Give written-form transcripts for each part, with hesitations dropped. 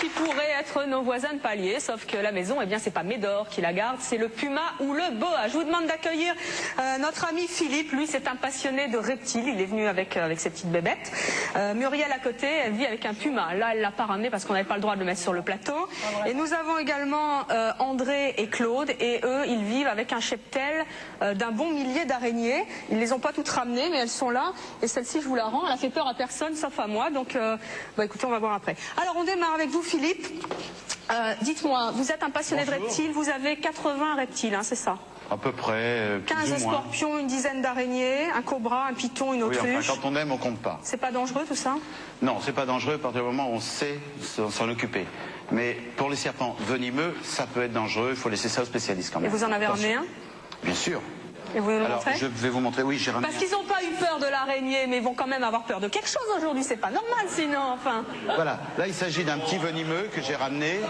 qui pourraient être nos voisins de palier, sauf que la maison, eh bien, c'est pas Médor qui la garde, c'est le puma ou le boa. Je vous demande d'accueillir notre ami Philippe. Lui, c'est un passionné de reptiles. Il est venu avec ses petites bébêtes. Muriel à côté, elle vit avec un puma. Là, elle l'a pas ramené parce qu'on n'avait pas le droit de le mettre sur le plateau. Et nous avons également André et Claude, et eux, ils vivent avec un cheptel d'un bon millier d'araignées. Ils les ont pas toutes ramenées, mais elles sont là. Et celle-ci, je vous la rends. Elle a fait peur à personne, sauf à moi. Donc, écoutez, on va voir après. Alors, on démarre avec vous, Philippe. Dites-moi, vous êtes un passionné de reptiles, vous avez 80 reptiles, hein, c'est ça? À peu près. 15 scorpions, une dizaine d'araignées, un cobra, un python, une autruche. Oui, enfin, quand on aime, on compte pas. C'est pas dangereux tout ça? Non, c'est pas dangereux à partir du moment où on sait s'en occuper. Mais pour les serpents venimeux, ça peut être dangereux, il faut laisser ça aux spécialistes quand même. Et vous en avez ramené un? Bien sûr. Et vous nous montrez? Je vais vous montrer, oui, j'ai ramené. Parce qu'ils n'ont pas eu peur de l'araignée, mais ils vont quand même avoir peur de quelque chose aujourd'hui, c'est pas normal sinon, enfin. Voilà, là il s'agit d'un petit venimeux que j'ai ramené,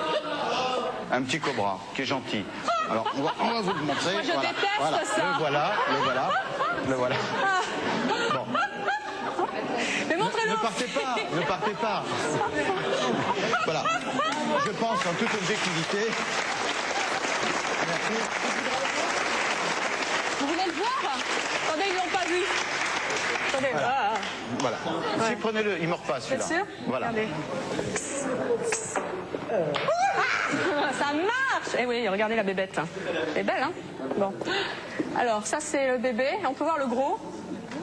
un petit cobra, qui est gentil. Alors on va vous le montrer. Moi je déteste ça. Le voilà. Bon. Mais montrez-le. Ne partez pas. Voilà, je pense en toute objectivité. Merci. Vous voulez le voir? Attendez, ils l'ont pas vu. Attendez, voilà. Ouais. Si, prenez-le, il ne mord pas celui-là. C'est sûr? Voilà. Regardez. Ça marche! Eh oui, regardez la bébête. Elle est belle, hein? Bon. Alors, ça c'est le bébé. On peut voir le gros?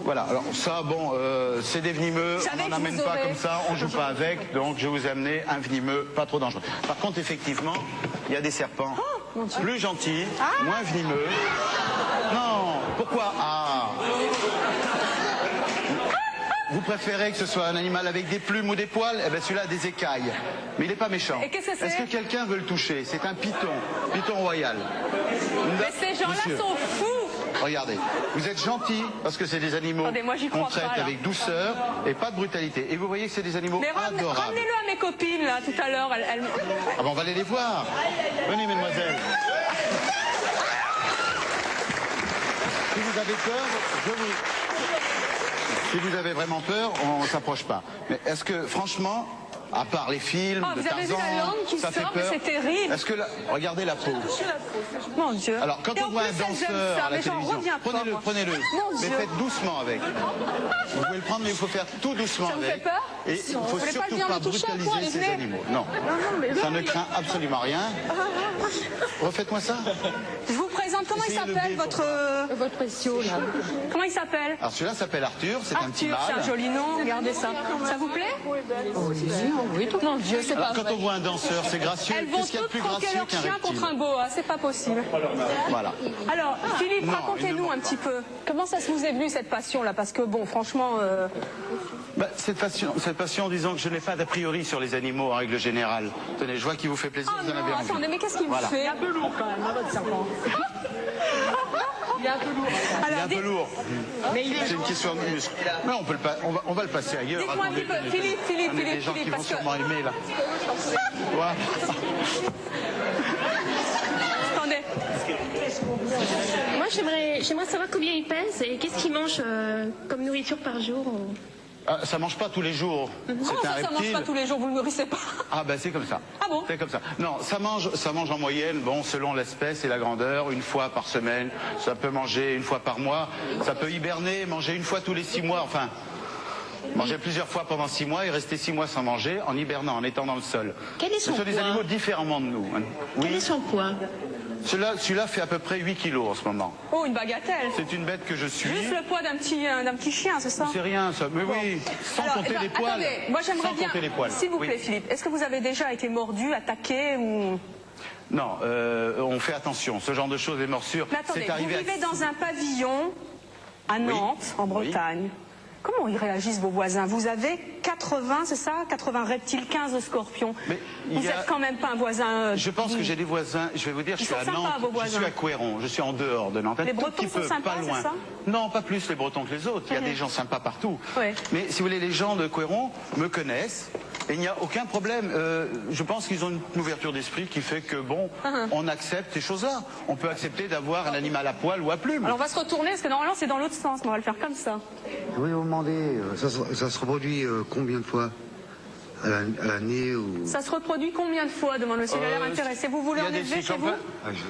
Voilà, alors ça, bon, c'est des venimeux, on n'en amène pas comme ça, on joue pas avec, donc je vous ai amené un venimeux pas trop dangereux. Par contre, effectivement, il y a des serpents plus gentils, moins venimeux. Non, pourquoi? Vous préférez que ce soit un animal avec des plumes ou des poils? Eh bien, celui-là a des écailles. Mais il n'est pas méchant. Et qu'est-ce que c'est? Est-ce que quelqu'un veut le toucher? C'est un python royal. Mais ces gens-là sont fous! Regardez, vous êtes gentil parce que c'est des animaux qu'on traite avec douceur et pas de brutalité. Et vous voyez que c'est des animaux adorables. Ramenez-le à mes copines, là, tout à l'heure. Ah ben on va aller les voir. Venez, mesdemoiselles. Si vous avez peur, Si vous avez vraiment peur, on ne s'approche pas. Mais est-ce que, franchement, à part les films de Tarzan, vous avez vu la langue qui ça fait sort, peur. C'est terrible. Est-ce que regardez la peau. Mon Dieu. Alors quand on voit un danseur à la télévision, prenez-le, mais faites doucement avec. Vous pouvez le prendre, mais il faut faire tout doucement avec. Ça me fait peur. Et il ne faut surtout pas brutaliser ces animaux. Non, ça ne craint absolument rien. Refaites-moi ça. Je vous présente, comment il s'appelle votre précieux là? Comment il s'appelle? Alors celui-là s'appelle Arthur, c'est un petit mâle. C'est un joli nom, regardez ça. Ça vous plaît? Oui, tout. Non, Dieu, c'est pas vrai. Quand on voit un danseur, c'est gracieux. Elles vont toutes croquer leur chien contre un boa, c'est pas possible. Voilà. Alors, Philippe, racontez-nous un petit peu. Comment ça vous est venu cette passion-là? Parce que bon, franchement... Cette passion, disons que je n'ai pas d'a priori sur les animaux en règle générale. Tenez, je vois qu'il vous fait plaisir, vous en avez envie. Attendez, mais qu'est-ce qu'il vous fait? Il est un peu lourd quand même, votre serpent. Il est un peu lourd. Il est un peu lourd. C'est une question de muscle. Mais on va le passer ailleurs. Dites-moi un petit peu, Philippe, des gens qui vont sûrement aimer là. Voilà. Attendez. Moi, j'aimerais savoir combien il pèse et qu'est-ce qu'il mange comme nourriture par jour. Ça mange pas tous les jours. Comment ça mange pas tous les jours? Vous le nourrissez pas? Ah ben c'est comme ça. Ah bon? C'est comme ça. Non, ça mange en moyenne, bon, selon l'espèce et la grandeur, une fois par semaine. Ça peut manger une fois par mois. Ça peut hiberner, manger une fois tous les 6 mois. Enfin, manger plusieurs fois pendant 6 mois et rester 6 mois sans manger, en hibernant, en étant dans le sol. Quel est son poids? Ce sont des animaux différemment de nous. Quel est son poids? Celui-là fait à peu près 8 kilos en ce moment. Oh, une bagatelle. C'est une bête que je suis. Juste le poids d'un petit chien, c'est ça? C'est rien ça, mais oui, sans compter les poils. Attendez, moi j'aimerais bien, s'il vous plaît Philippe, est-ce que vous avez déjà été mordu, attaqué ou... Non, on fait attention, ce genre de choses, les morsures, mais attendez, c'est arrivé vous vivez dans un pavillon à Nantes, en Bretagne. comment ils réagissent vos voisins? Vous avez 80, c'est ça? 80 reptiles, 15 scorpions. Mais vous n'êtes quand même pas un voisin... Je pense que j'ai des voisins, je vais vous dire, je suis à Nantes, je suis à Couéron, je suis en dehors de Nantes. Les Bretons sont sympas, c'est ça? Non, pas plus les Bretons que les autres, il y a des gens sympas partout. Ouais. Mais si vous voulez, les gens de Couéron me connaissent. Et il n'y a aucun problème. Je pense qu'ils ont une ouverture d'esprit qui fait que, bon, on accepte ces choses-là. On peut accepter d'avoir un animal à poil ou à plumes. Alors on va se retourner, parce que normalement c'est dans l'autre sens, mais on va le faire comme ça. Je voulais vous demander, ça se reproduit combien de fois à l'année ou... Ça se reproduit combien de fois, demande monsieur, il a l'air intéressé. Vous voulez en élever chez vous?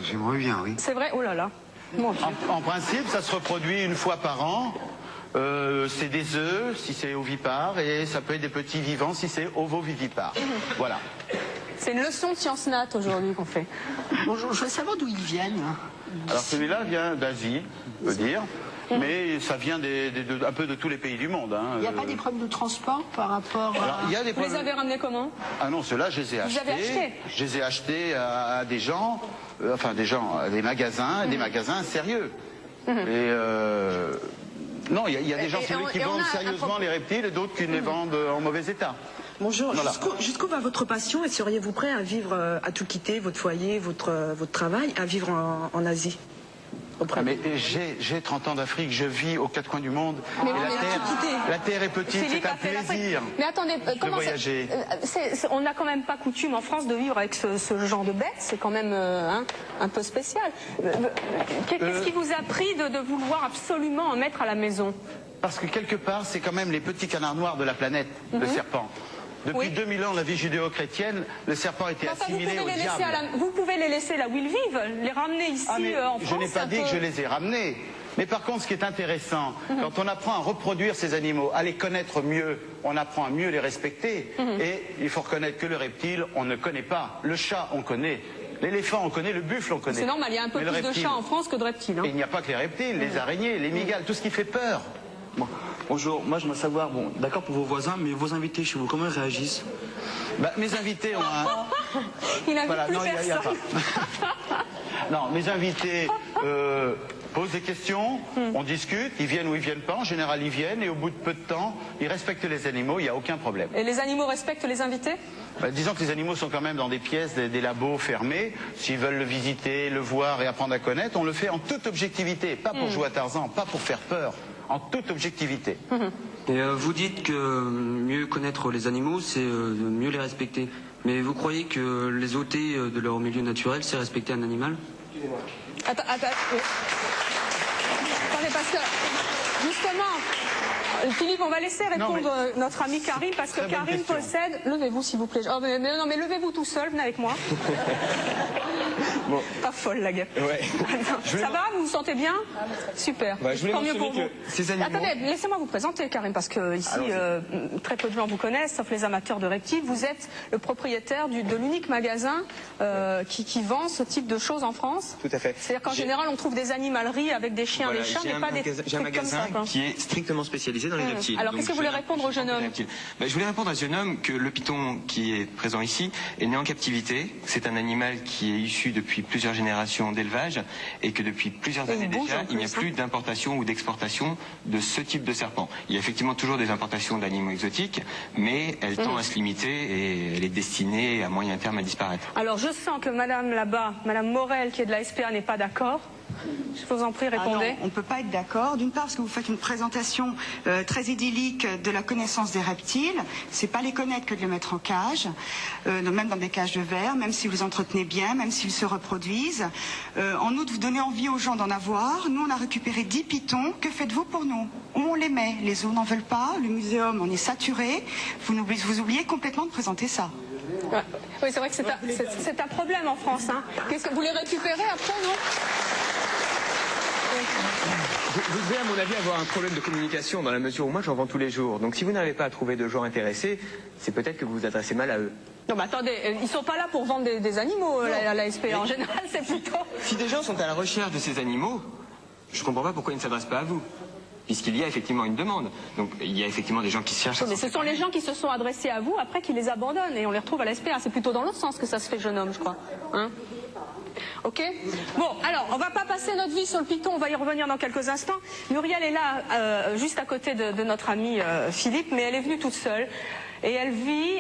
J'aimerais bien, oui. C'est vrai? Oh là là. Mon Dieu. En principe, ça se reproduit une fois par an. C'est des œufs si c'est ovipare et ça peut être des petits vivants si c'est ovovivipare. Voilà. C'est une leçon de sciences nat aujourd'hui qu'on fait. Bonjour, je veux savoir d'où ils viennent. Alors celui-là vient d'Asie, on peut dire, mais ça vient un peu de tous les pays du monde. Hein. Il n'y a pas des problèmes de transport par rapport à... Alors, il y a des Vous les avez ramenés comment? Ah non, ceux-là, je les ai achetés. Vous avez acheté? Je les ai achetés à des gens, à des magasins sérieux. Et non, il y a des gens qui vendent sérieusement les reptiles et d'autres qui les vendent en mauvais état. Bonjour, Voilà. jusqu'où va votre passion et seriez-vous prêt à vivre, à tout quitter, votre foyer, votre travail, à vivre en Asie? Mais j'ai 30 ans d'Afrique, je vis aux quatre coins du monde. Mais et vous la terre est petite, Philippe c'est un a fait l'Afrique. plaisir Mais attendez, comment voyager. on n'a quand même pas coutume en France de vivre avec ce genre de bêtes, c'est quand même un peu spécial. Qu'est-ce qui vous a pris de vouloir absolument en mettre à la maison? Parce que quelque part, c'est quand même les petits canards noirs de la planète, le serpent. Depuis 2000 ans, la vie judéo-chrétienne, le serpent était assimilé au diable. Vous pouvez les laisser là où ils vivent, les ramener ici en France. Je n'ai pas dit que je les ai ramenés. Mais par contre, ce qui est intéressant, quand on apprend à reproduire ces animaux, à les connaître mieux, on apprend à mieux les respecter. Et il faut reconnaître que le reptile, on ne connaît pas. Le chat, on connaît. L'éléphant, on connaît. Le buffle, on connaît. C'est normal, il y a un peu plus de chats en France que de reptiles. Et il n'y a pas que les reptiles, les araignées, les mygales, tout ce qui fait peur. Bon, bonjour, moi je veux savoir, bon, d'accord pour vos voisins, mais vos invités chez vous, comment ils réagissent? Mes invités ont un... Il n'invite plus non, il y a personne. pas. Non, mes invités posent des questions, on discute, ils viennent ou ils viennent pas, en général ils viennent, et au bout de peu de temps, ils respectent les animaux, il n'y a aucun problème. Et les animaux respectent les invités? Disons que les animaux sont quand même dans des pièces, des labos fermés. S'ils veulent le visiter, le voir et apprendre à connaître, on le fait en toute objectivité, pas pour jouer à Tarzan, pas pour faire peur. En toute objectivité. Et vous dites que mieux connaître les animaux, c'est mieux les respecter. Mais vous croyez que les ôter de leur milieu naturel, c'est respecter un animal? Attends. Attendez, parce que, justement, Philippe, on va laisser répondre notre ami Karim, parce que Karim possède... Levez-vous, s'il vous plaît. Oh, mais levez-vous tout seul, venez avec moi. Bon. Pas folle, la guêpe. Ouais. Ça va, vous vous sentez bien? Super. Ouais, je voulais Tant mieux pour mentionner vous. que ces animaux... Attendez, laissez-moi vous présenter, Karim, parce que ici, très peu de gens vous connaissent, sauf les amateurs de reptiles. Vous êtes le propriétaire de l'unique magasin qui vend ce type de choses en France. Tout à fait. C'est-à-dire qu'en général, on trouve des animaleries avec des chiens, des chats, mais pas des trucs J'ai un comme ça. magasin quoi. qui est strictement spécialisé dans les reptiles. Alors, Donc, qu'est-ce que vous voulez répondre au jeune homme? Je voulais répondre à ce jeune homme que le python qui est présent ici est né en captivité. C'est un animal qui est issu depuis plusieurs générations d'élevage et que depuis plusieurs années déjà, il n'y a plus d'importation ou d'exportation de ce type de serpent. Il y a effectivement toujours des importations d'animaux exotiques, mais elle tend à se limiter et elle est destinée à moyen terme à disparaître. Alors, je sens que madame là-bas, madame Morel, qui est de la SPA, n'est pas d'accord. Je vous en prie, répondez. Ah non, on ne peut pas être d'accord. D'une part, parce que vous faites une présentation très idyllique de la connaissance des reptiles. C'est pas les connaître que de les mettre en cage, même dans des cages de verre, même si vous les entretenez bien, même s'ils se reproduisent. En outre, vous donnez envie aux gens d'en avoir. Nous, on a récupéré 10 pythons. Que faites-vous pour nous? Où on les met? Les zoos n'en veulent pas. Le muséum, on est saturé. Vous oubliez complètement de présenter ça. Ouais. Oui, c'est vrai que c'est un problème en France. Hein. Qu'est-ce que vous les récupérez après, non? Vous devez, à mon avis, avoir un problème de communication dans la mesure où moi j'en vends tous les jours. Donc si vous n'arrivez pas à trouver de gens intéressés, c'est peut-être que vous vous adressez mal à eux. Non, mais attendez, ils sont pas là pour vendre des animaux, la SPA. En général, c'est plutôt... Si des gens sont à la recherche de ces animaux, je comprends pas pourquoi ils ne s'adressent pas à vous. puisqu'il y a effectivement une demande. Donc il y a effectivement des gens qui cherchent. Mais ce sont les gens qui se sont adressés à vous après qui les abandonnent et on les retrouve à la SPA. C'est plutôt dans l'autre sens que ça se fait, jeune homme, je crois. Hein? Ok. Bon, alors, on va pas passer notre vie sur le Python, on va y revenir dans quelques instants. Muriel est là, juste à côté de notre ami Philippe, mais elle est venue toute seule et elle vit...